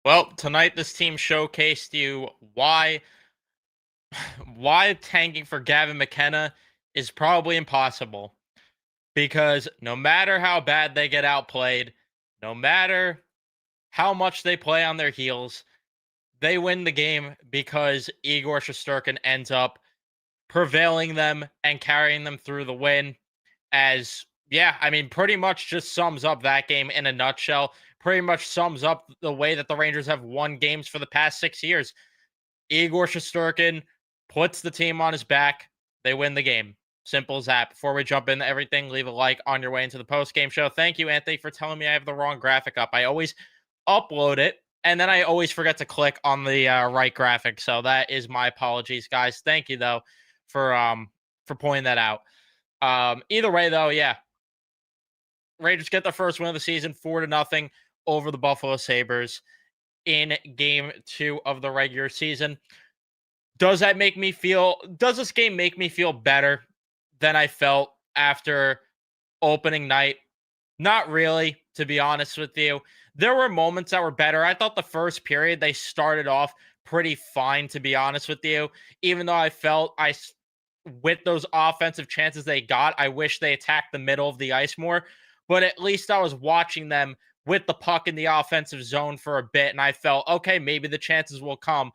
Well, tonight this team showcased you why tanking for Gavin McKenna is probably impossible. Because no matter how bad they get outplayed, no matter how much they play on their heels, they win the game because Igor Shesterkin ends up prevailing them and carrying them through the win. As yeah, I mean, pretty much just sums up that game in a nutshell. Pretty much sums up the way that the Rangers have won games for the past 6 years. Igor Shesterkin puts the team on his back. They win the game. Simple as that. Before we jump into everything, leave a like on your way into the post game show. Thank you, Anthony, for telling me I have the wrong graphic up. I always upload it, and then I always forget to click on the right graphic. So that is my apologies, guys. Thank you though for pointing that out. Either way, though, yeah, Rangers get their first win of the season, 4-0 over the Buffalo Sabres in Game 2 of the regular season. Does this game make me feel better than I felt after opening night? Not really, to be honest with you. There were moments that were better. I thought the first period they started off pretty fine, to be honest with you. Even though I felt with those offensive chances they got, I wish they attacked the middle of the ice more. But at least I was watching them with the puck in the offensive zone for a bit, and I felt, okay, maybe the chances will come.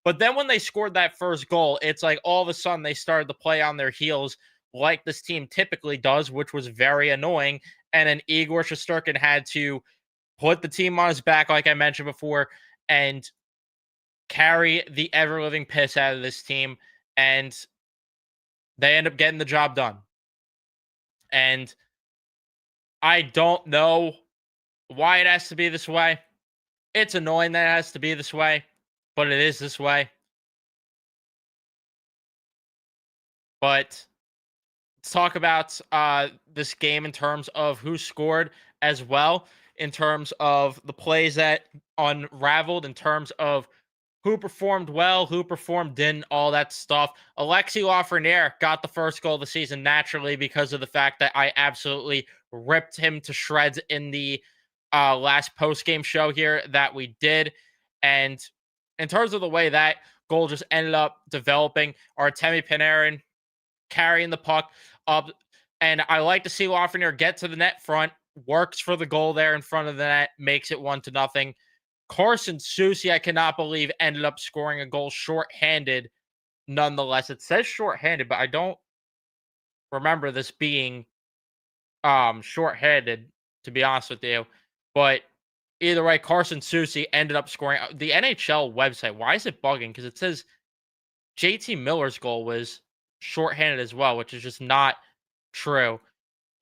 But then when they scored that first goal, it's like all of a sudden they started to play on their heels like this team typically does, which was very annoying. And then Igor Shesterkin had to put the team on his back, like I mentioned before, and carry the ever living piss out of this team. And they end up getting the job done. And I don't know why it has to be this way. It's annoying that it has to be this way, but it is this way. But let's talk about this game in terms of who scored as well, in terms of the plays that unraveled, in terms of who performed well, who performed didn't, all that stuff. Alexi Lafreniere got the first goal of the season naturally because of the fact that I absolutely ripped him to shreds in the last post-game show here that we did. And in terms of the way that goal just ended up developing, Artemi Panarin carrying the puck up. And I like to see Lafreniere get to the net front, works for the goal there in front of the net, makes it 1-0. Carson Soucy, I cannot believe, ended up scoring a goal shorthanded nonetheless. It says shorthanded, but I don't remember this being shorthanded, to be honest with you. But either way, Carson Soucy ended up scoring. The NHL website, why is it bugging? Because it says JT Miller's goal was shorthanded as well, which is just not true.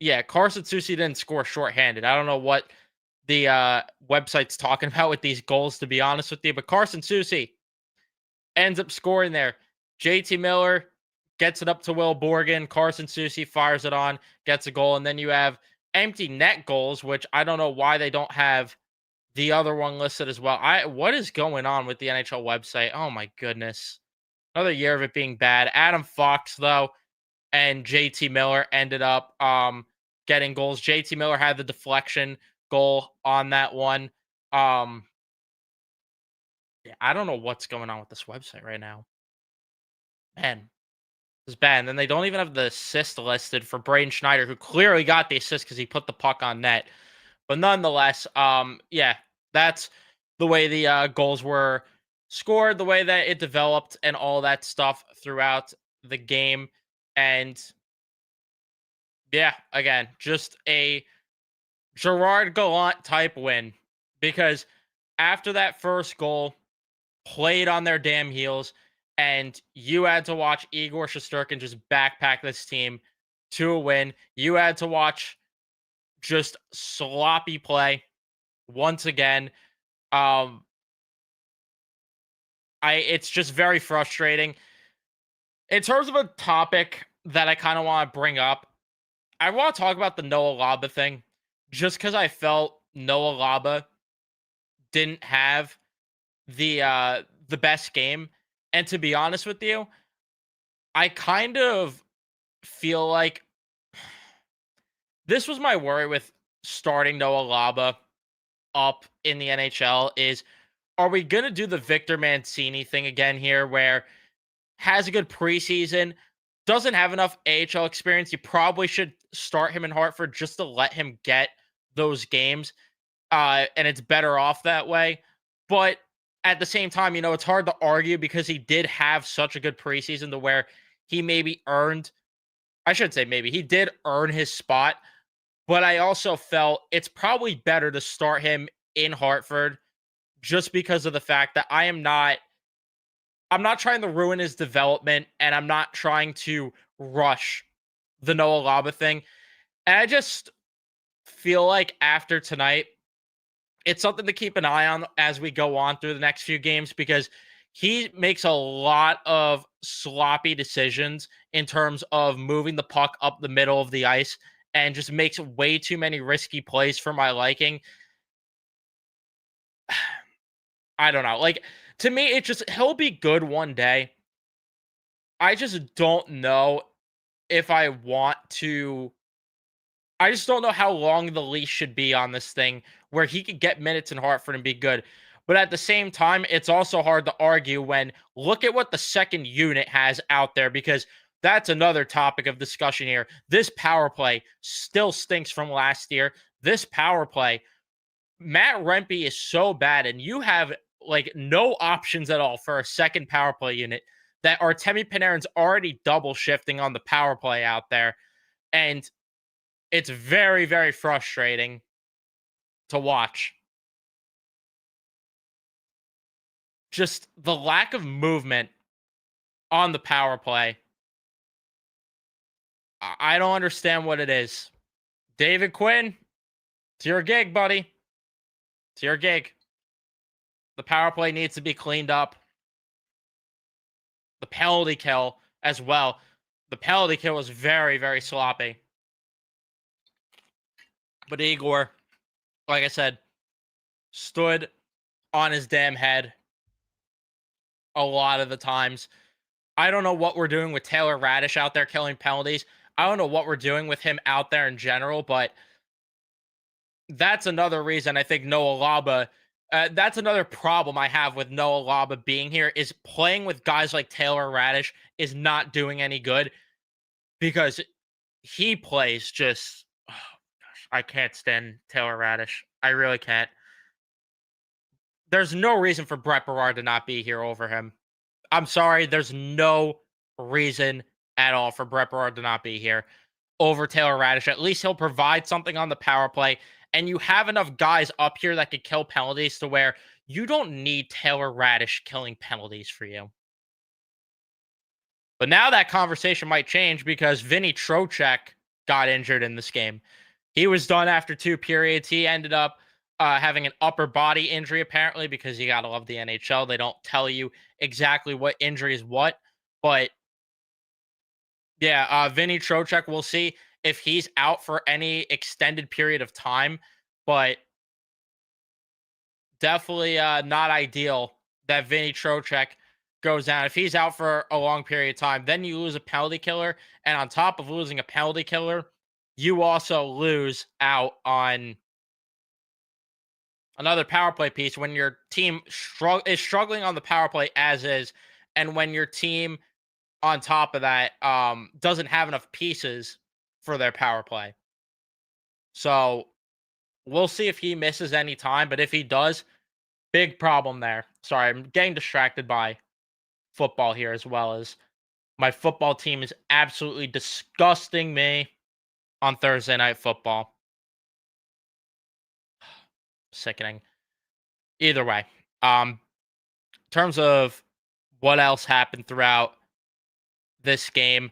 Yeah, Carson Soucy didn't score shorthanded. I don't know what the website's talking about with these goals, to be honest with you. But Carson Soucy ends up scoring there. JT Miller gets it up to Will Borgen. Carson Soucy fires it on, gets a goal. And then you have empty net goals, which I don't know why they don't have the other one listed as well. What is going on with the NHL website? Oh my goodness. Another year of it being bad. Adam Fox, though, and JT Miller ended up getting goals. JT Miller had the deflection goal on that one. Yeah, I don't know what's going on with this website right now. Man, this is bad. And then they don't even have the assist listed for Braden Schneider, who clearly got the assist because he put the puck on net. But nonetheless, yeah, that's the way the goals were scored, the way that it developed, and all that stuff throughout the game. And yeah, again, just a Gerard Gallant type win because after that first goal, played on their damn heels, and you had to watch Igor Shesterkin just backpack this team to a win. You had to watch just sloppy play once again. Um, it's just very frustrating. In terms of a topic that I kind of want to bring up, I want to talk about the Noah Laba thing, just because I felt Noah Laba didn't have the best game. And to be honest with you, I kind of feel like this was my worry with starting Noah Laba up in the NHL is are we going to do the Victor Mancini thing again here where has a good preseason, doesn't have enough AHL experience? You probably should start him in Hartford just to let him get those games. And it's better off that way. But at the same time, it's hard to argue because he did have such a good preseason to where he maybe earned, I should say maybe, he did earn his spot. But I also felt it's probably better to start him in Hartford just because of the fact that I'm not trying to ruin his development and I'm not trying to rush the Noah Laba thing. And I just feel like after tonight, it's something to keep an eye on as we go on through the next few games because he makes a lot of sloppy decisions in terms of moving the puck up the middle of the ice and just makes way too many risky plays for my liking. I don't know. Like, to me, he'll be good one day. I just don't know if I want to. I just don't know how long the leash should be on this thing where he could get minutes in Hartford and be good. But at the same time, it's also hard to argue when look at what the second unit has out there because that's another topic of discussion here. This power play still stinks from last year. This power play, Matt Rempe is so bad, and you have like no options at all for a second power play unit that Artemi Panarin's already double shifting on the power play out there. And it's very, very frustrating to watch. Just the lack of movement on the power play. I don't understand what it is. David Quinn, it's your gig, buddy. It's your gig. The power play needs to be cleaned up. The penalty kill as well. The penalty kill was very, very sloppy. But Igor, like I said, stood on his damn head a lot of the times. I don't know what we're doing with Taylor Radish out there killing penalties. I don't know what we're doing with him out there in general, but that's another reason I think Noah Laba. That's another problem I have with Noah Laba being here is playing with guys like Taylor Radish is not doing any good because he plays just. Oh gosh, I can't stand Taylor Radish. I really can't. There's no reason for Brett Berard to not be here over him. I'm sorry. There's no reason at all for Brett Berard to not be here over Taylor Radish. At least he'll provide something on the power play. And you have enough guys up here that could kill penalties to where you don't need Taylor Radish killing penalties for you. But now that conversation might change because Vinny Trocheck got injured in this game. He was done after 2 periods. He ended up having an upper body injury, apparently, because you got to love the NHL. They don't tell you exactly what injury is what. But yeah, Vinny Trocheck, we'll see if he's out for any extended period of time. But definitely not ideal that Vinny Trocheck goes down. If he's out for a long period of time, then you lose a penalty killer. And on top of losing a penalty killer, you also lose out on another power play piece when your team is struggling on the power play as is. And when your team on top of that doesn't have enough pieces for their power play. So we'll see if he misses any time. But if he does, big problem there. Sorry, I'm getting distracted by football here as well as my football team is absolutely disgusting me on Thursday Night Football. Sickening. Either way, in terms of what else happened throughout this game,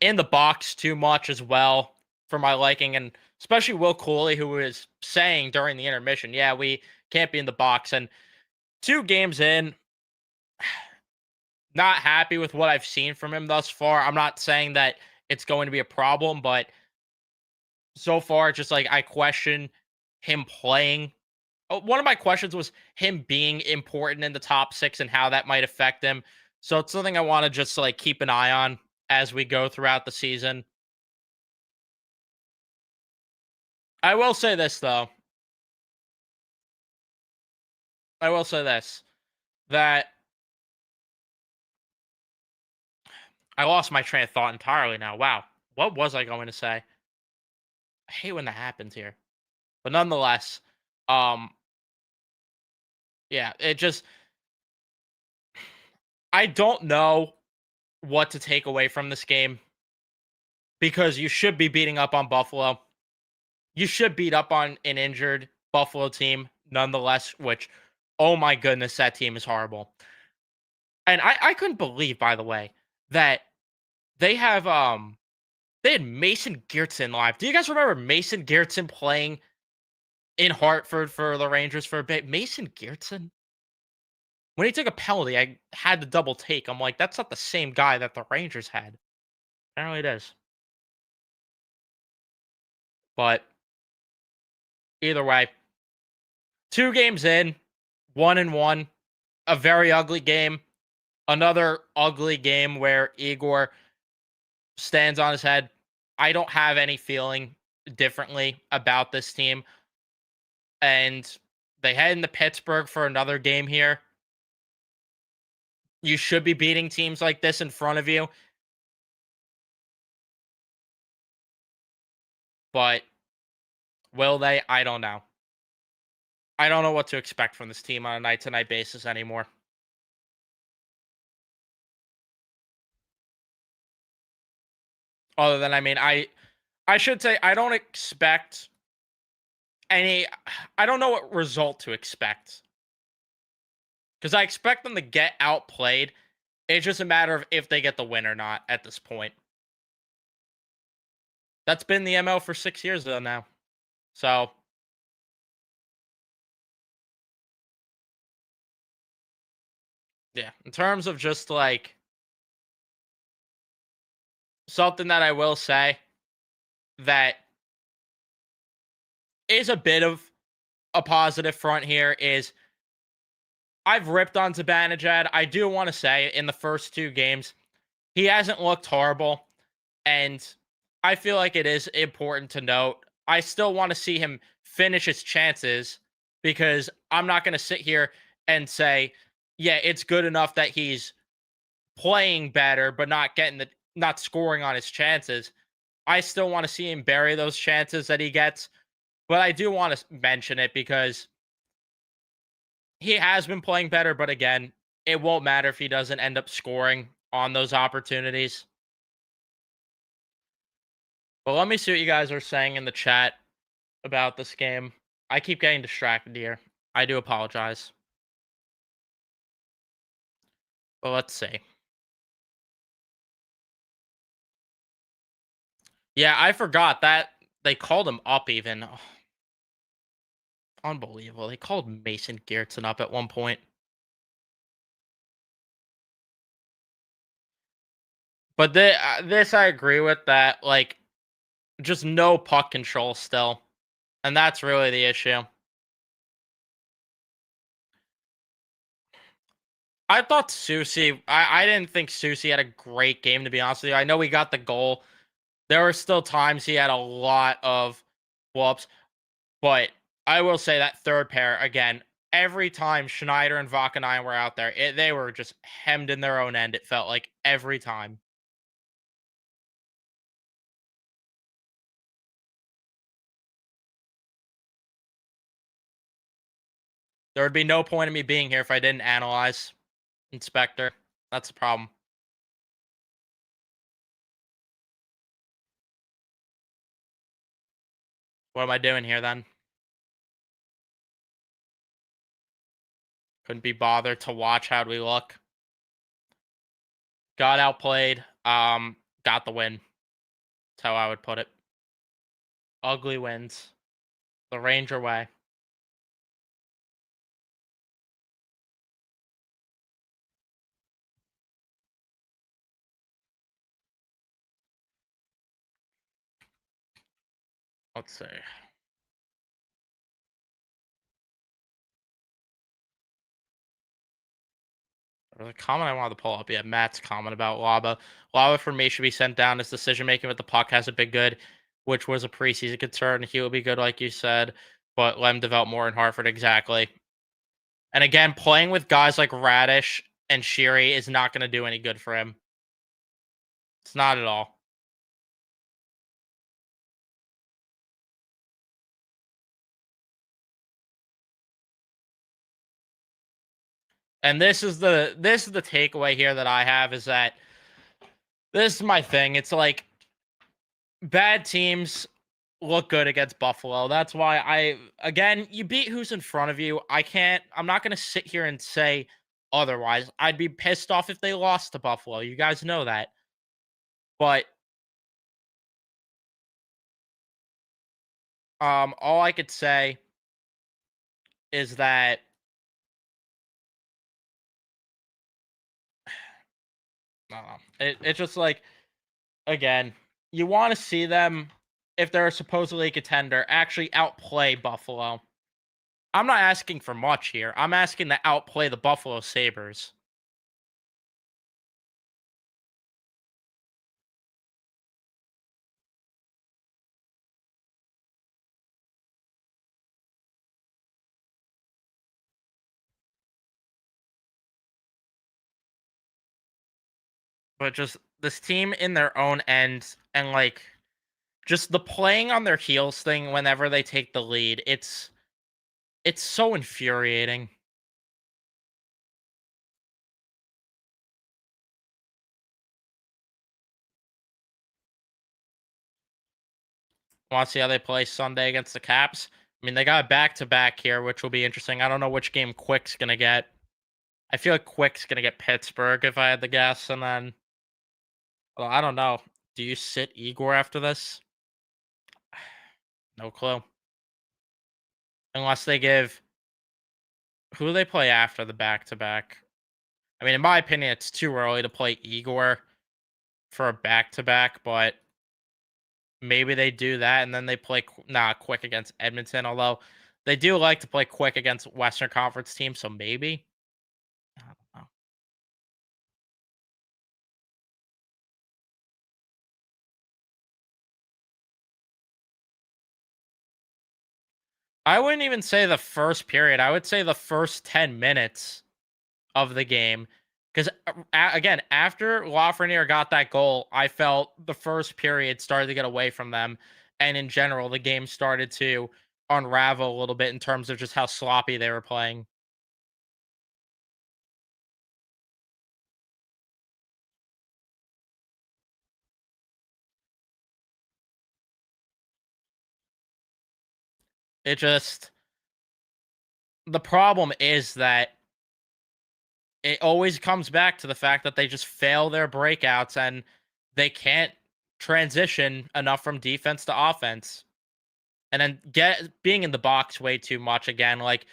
in the box too much as well for my liking, and especially Will Cooley, who was saying during the intermission, yeah, we can't be in the box. And 2 games in, not happy with what I've seen from him thus far. I'm not saying that it's going to be a problem, but so far, just like I question him playing. One of my questions was him being important in the top 6 and how that might affect him. So it's something I want to just like keep an eye on as we go throughout the season. I will say this though. I will say this, that I lost my train of thought entirely now. Wow. What was I going to say? I hate when that happens here. But nonetheless, um, yeah, it just I don't know what to take away from this game because you should be beating up on Buffalo. You should beat up on an injured Buffalo team nonetheless, which, oh my goodness, that team is horrible. And I couldn't believe, by the way, that they have they had Mason Geertsen live. Do you guys remember Mason Geertsen playing in Hartford for the Rangers for a bit? Mason Geertsen? When he took a penalty, I had to double take. I'm like, that's not the same guy that the Rangers had. Apparently it is. But either way, 2 games in, 1-1, a very ugly game. Another ugly game where Igor stands on his head. I don't have any feeling differently about this team. And they head into Pittsburgh for another game here. You should be beating teams like this in front of you. But will they? I don't know. I don't know what to expect from this team on a night-to-night basis anymore. Other than, I mean, I should say I don't expect any. I don't know what result to expect because I expect them to get outplayed. It's just a matter of if they get the win or not at this point. That's been the ML for 6 years though now. So yeah, in terms of just like something that I will say that is a bit of a positive front here is I've ripped on Zibanejad. I do want to say in the first 2 games, he hasn't looked horrible. And I feel like it is important to note. I still want to see him finish his chances because I'm not going to sit here and say, yeah, it's good enough that he's playing better, but not scoring on his chances. I still want to see him bury those chances that he gets. But I do want to mention it because he has been playing better, but again, it won't matter if he doesn't end up scoring on those opportunities. But let me see what you guys are saying in the chat about this game. I keep getting distracted here. I do apologize. But let's see. Yeah, I forgot that they called him up even. Oh, unbelievable. They called Mason Geertsen up at one point. But this I agree with that. Like, just no puck control still. And that's really the issue. I thought Susie, I didn't think Susie had a great game, to be honest with you. I know he got the goal. There were still times he had a lot of whoops. But I will say that third pair, again, every time Schneider and Vakanainen were out there, they were just hemmed in their own end, it felt like every time. There would be no point in me being here if I didn't analyze Inspector. That's the problem. What am I doing here then? Couldn't be bothered to watch how'd we look. Got outplayed. Got the win. That's how I would put it. Ugly wins. The Ranger way. Let's see. There's a comment I wanted to pull up. Yeah, Matt's comment about Laba. Laba for me should be sent down. His decision making with the puck hasn't been good, which was a preseason concern. He will be good, like you said, but let him develop more in Hartford. Exactly. And again, playing with guys like Radish and Shiri is not going to do any good for him. It's not at all. And this is the takeaway here that I have is that this is my thing. It's like bad teams look good against Buffalo. That's why again, you beat who's in front of you. I'm not going to sit here and say otherwise. I'd be pissed off if they lost to Buffalo. You guys know that. But all I could say is that I don't know. It's just like again, you want to see them if they're supposedly a contender actually outplay Buffalo. I'm not asking for much here. I'm asking to outplay the Buffalo Sabres. But just this team in their own end and like just the playing on their heels thing whenever they take the lead, it's so infuriating. Want to see how they play Sunday against the Caps? I mean, they got a back to back here, which will be interesting. I don't know which game Quick's gonna get. I feel like Quick's gonna get Pittsburgh if I had to guess, and then well, I don't know. Do you sit Igor after this? No clue. Unless they give who do they play after the back to back? I mean, in my opinion, it's too early to play Igor for a back to back, but maybe they do that and then they play Quick against Edmonton. Although they do like to play Quick against Western Conference teams, so maybe. I don't know. I wouldn't even say the first period. I would say the first 10 minutes of the game. Because again, after Lafreniere got that goal, I felt the first period started to get away from them, and in general, the game started to unravel a little bit in terms of just how sloppy they were playing. It just the problem is that it always comes back to the fact that they just fail their breakouts and they can't transition enough from defense to offense. And then being in the box way too much again. Like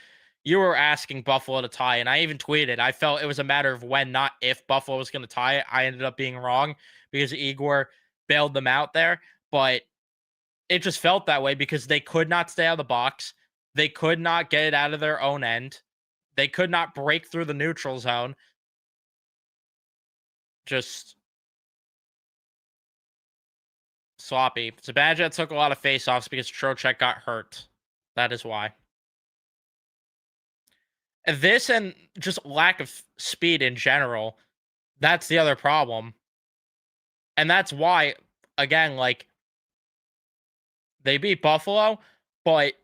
you were asking Buffalo to tie, and I even tweeted. I felt it was a matter of when, not if Buffalo was going to tie it. I ended up being wrong because Igor bailed them out there, but it just felt that way because they could not stay out of the box. They could not get it out of their own end. They could not break through the neutral zone. Just sloppy. Zibanejad took a lot of faceoffs because Trocheck got hurt. That is why. This and just lack of speed in general, that's the other problem. And that's why, again, like they beat Buffalo, but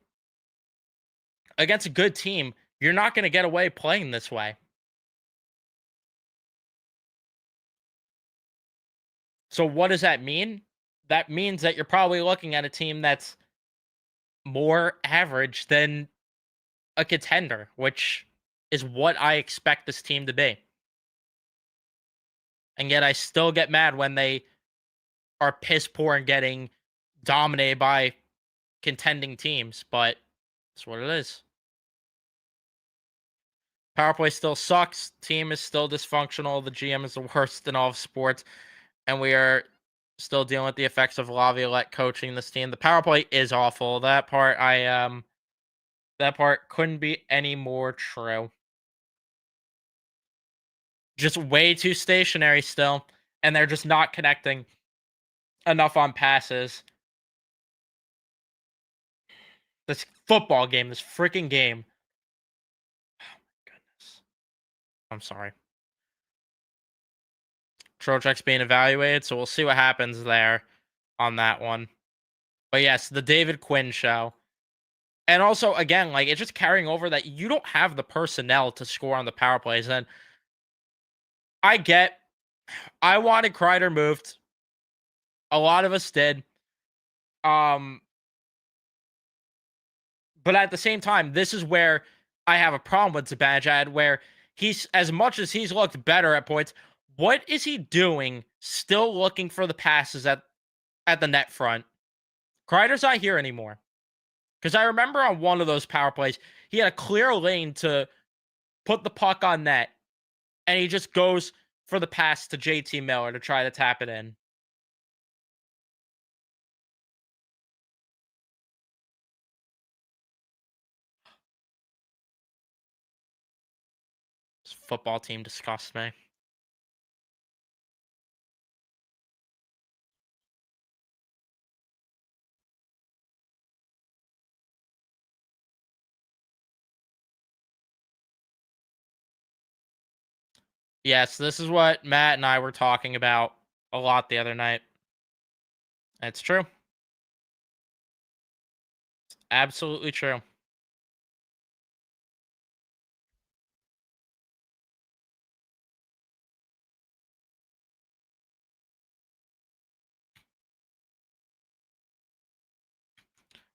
against a good team, you're not going to get away playing this way. So, what does that mean? That means that you're probably looking at a team that's more average than a contender, which is what I expect this team to be. And yet I still get mad when they are piss poor and getting dominated by contending teams, but it's what it is. Power play still sucks. Team is still dysfunctional. The GM is the worst in all of sports, and we are still dealing with the effects of Laviolette coaching this team. The power play is awful. That part couldn't be any more true. Just way too stationary still, and they're just not connecting enough on passes. This football game, this freaking game. I'm sorry. Trocheck's being evaluated, so we'll see what happens there on that one. But yes, the David Quinn show. And also, again, like it's just carrying over that you don't have the personnel to score on the power plays. And I get, I wanted Kreider moved. A lot of us did. Um, but at the same time, this is where I have a problem with Zibanejad, where he's as much as he's looked better at points, what is he doing? Still looking for the passes at the net front. Kreider's not here anymore. Because I remember on one of those power plays, he had a clear lane to put the puck on net, and he just goes for the pass to JT Miller to try to tap it in. This football team disgusts me. Yes, this is what Matt and I were talking about a lot the other night. It's true. Absolutely true.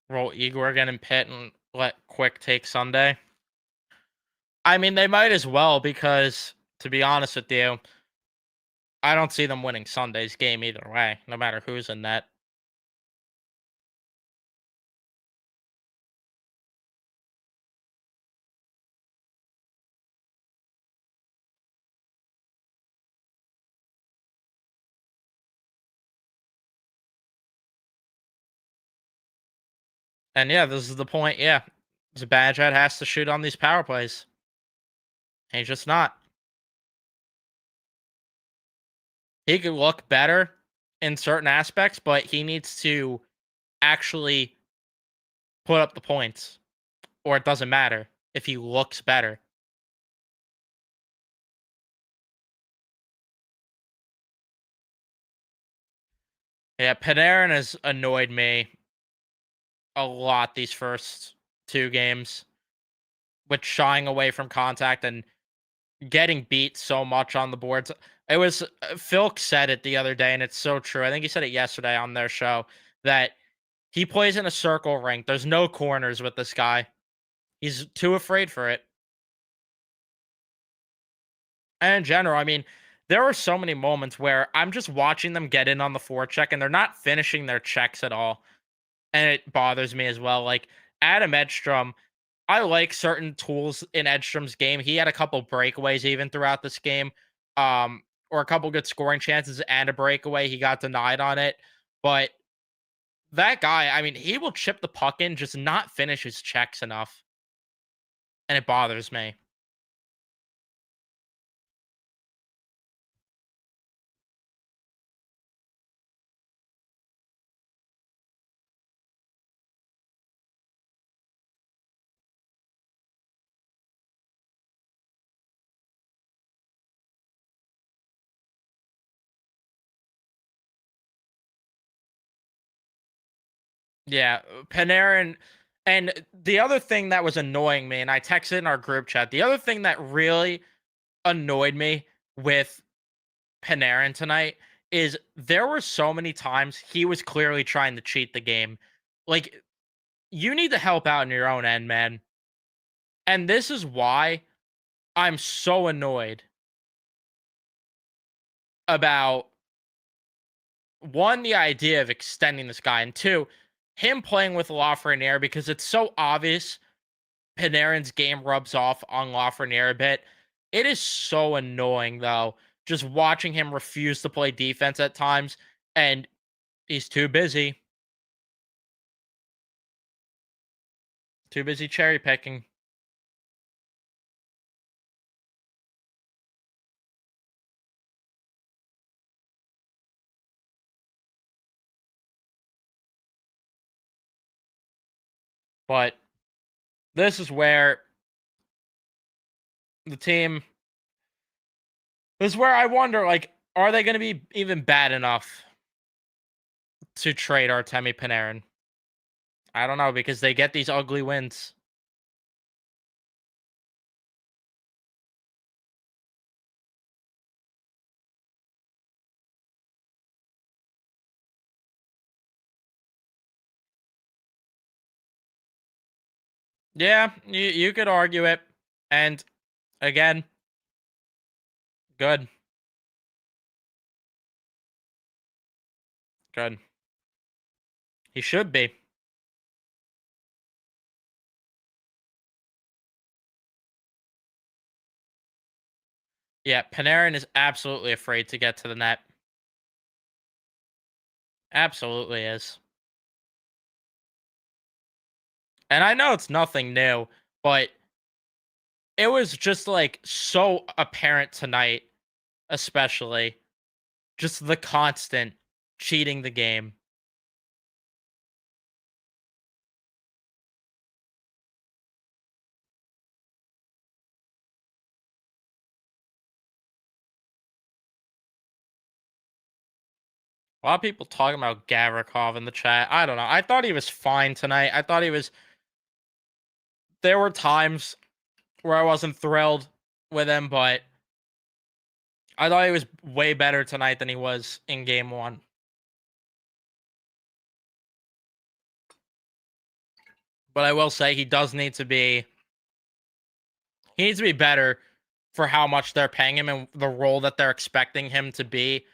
Roll Igor again in pit and let Quick take Sunday. I mean, they might as well because, to be honest with you, I don't see them winning Sunday's game either way, no matter who's in net. And yeah, this is the point. Yeah, Zibanejad has to shoot on these power plays. And he's just not. He could look better in certain aspects, but he needs to actually put up the points, or it doesn't matter if he looks better. Yeah, Panarin has annoyed me a lot these first two games with shying away from contact and getting beat so much on the boards. It was Phil said it the other day, and it's so true. I think he said it yesterday on their show that he plays in a circle rink. There's no corners with this guy. He's too afraid for it. And in general, I mean, there are so many moments where I'm just watching them get in on the forecheck and they're not finishing their checks at all. And it bothers me as well. Like Adam Edstrom, I like certain tools in Edstrom's game. He had a couple breakaways even throughout this game, or a couple good scoring chances and a breakaway. He got denied on it. But that guy, I mean, he will chip the puck in, just not finish his checks enough. And it bothers me. Yeah, Panarin. And the other thing that was annoying me, and I texted in our group chat, the other thing that really annoyed me with Panarin tonight is there were so many times he was clearly trying to cheat the game. Like, you need to help out in your own end, man. And this is why I'm so annoyed about one, the idea of extending this guy, and two, him playing with Lafreniere because it's so obvious Panarin's game rubs off on Lafreniere a bit. It is so annoying, though, just watching him refuse to play defense at times, and he's too busy cherry picking. But this is where the team This is where I wonder, like, are they going to be even bad enough to trade Artemi Panarin? I don't know because they get these ugly wins. Yeah, you could argue it. And again, good. Good. He should be. Yeah, Panarin is absolutely afraid to get to the net. Absolutely is. And I know it's nothing new, but it was just like so apparent tonight, especially just the constant cheating the game. A lot of people talking about Gavrikov in the chat. I don't know. I thought he was fine tonight. I thought he was. There were times where I wasn't thrilled with him, but I thought he was way better tonight than he was in game one. But I will say he does need to be. He needs to be better for how much they're paying him and the role that they're expecting him to be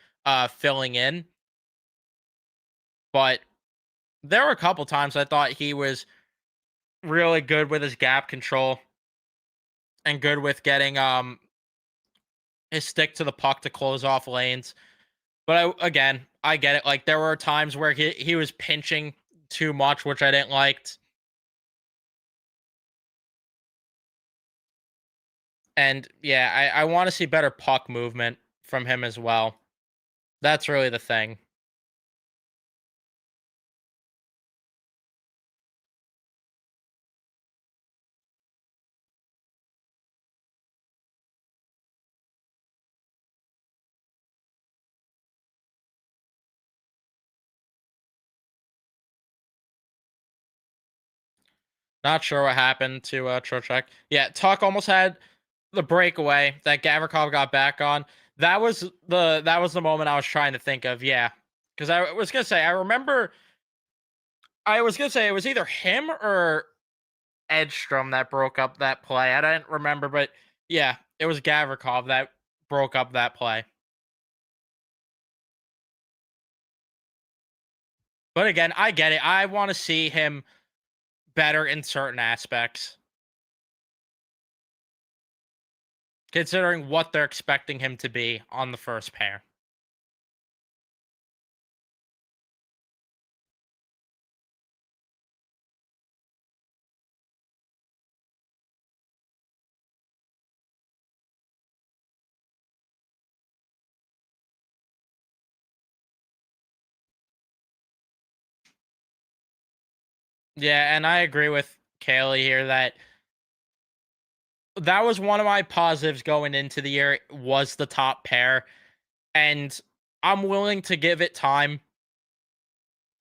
filling in. But there were a couple times I thought he was really good with his gap control and good with getting his stick to the puck to close off lanes. But I get it. Like there were times where he was pinching too much, which I didn't like. And yeah, I want to see better puck movement from him as well. That's really the thing. Not sure what happened to Trocheck. Yeah, Tuck almost had the breakaway that Gavrikov got back on. That was the moment I was trying to think of. Yeah, because I was gonna say it was either him or Edstrom that broke up that play. I didn't remember, but yeah, it was Gavrikov that broke up that play. But again, I get it. I want to see him better in certain aspects, considering what they're expecting him to be on the first pair. Yeah, and I agree with Kaylee here that that was one of my positives going into the year was the top pair, and I'm willing to give it time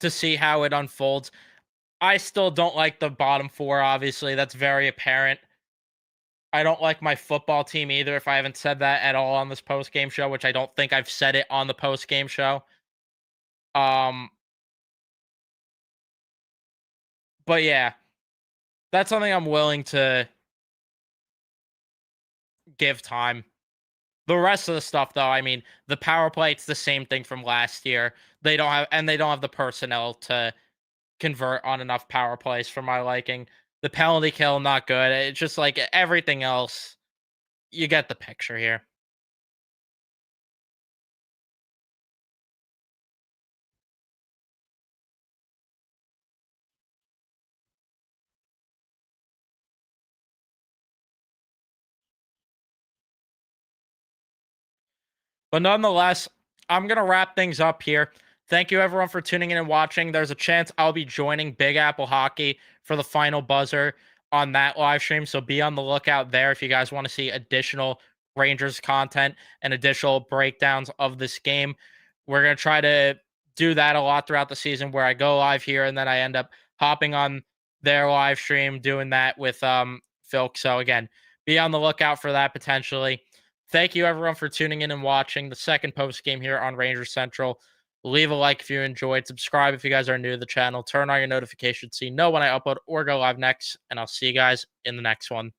to see how it unfolds. I still don't like the bottom four, obviously. That's very apparent. I don't like my football team either, if I haven't said that at all on this post game show, which I don't think I've said it on the post game show. Um, but yeah, that's something I'm willing to give time. The rest of the stuff, though, I mean, the power play, it's the same thing from last year. They don't have the personnel to convert on enough power plays for my liking. The penalty kill, not good. It's just like everything else. You get the picture here. But nonetheless, I'm going to wrap things up here. Thank you, everyone, for tuning in and watching. There's a chance I'll be joining Big Apple Hockey for the final buzzer on that live stream. So be on the lookout there if you guys want to see additional Rangers content and additional breakdowns of this game. We're going to try to do that a lot throughout the season where I go live here and then I end up hopping on their live stream doing that with Phil. So again, be on the lookout for that potentially. Thank you everyone for tuning in and watching the second post game here on Rangers Central. Leave a like if you enjoyed. Subscribe if you guys are new to the channel. Turn on your notifications so you know when I upload or go live next. And I'll see you guys in the next one.